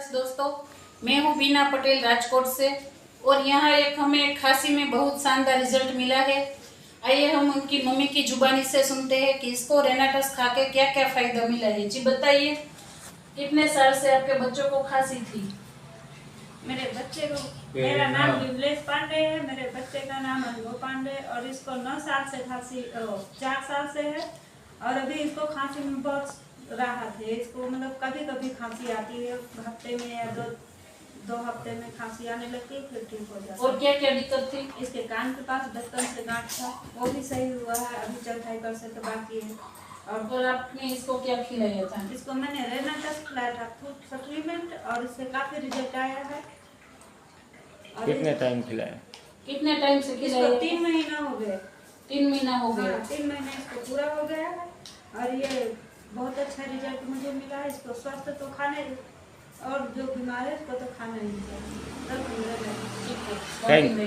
Viewers दोस्तों, मैं हूं बीना पटेल राजकोट से और यहाँ हमें खांसी में बहुत शानदार रिजल्ट मिला है। आइए हम उनकी मम्मी की जुबानी से सुनते हैं कि इसको रेनाटस खा के क्या क्या फायदा मिला है। जी बताइए, कितने साल से आपके बच्चों को खांसी थी? मेरे बच्चे को, मेरा नाम विमलेश पांडे है, मेरे बच्चे का नाम अनुभव पांडे और इसको 9 साल से खांसी 4 साल से है और अभी इसको खांसी में बहुत राहत है। इसको मतलब कभी कभी खांसी आती है, हफ्ते में या दो हफ्ते में खांसी आने लगती है, फिर ठीक हो जाता है। और क्या क्या दिक्कत थी? इसके कान के पास बचपन से गांठ था, वो भी सही हुआ है, अभी 4.5% बाकी है। और आपने इसको क्या खिलाया था? इसको मैंने रेनाटस खिलाया था, फूड सप्लीमेंट, और इससे काफी रिजल्ट आया है। कितने टाइम खिलाया? कितने टाइम से खिलाया? 3 महीना हो गए। 3 महीना हो गया। 3 महीने इसको पूरा हो गया है और ये बहुत अच्छा रिजल्ट मुझे मिला है। इसको स्वस्थ तो खाने और जो बीमार है उसको तो खाना नहीं चाहिए। Thank you.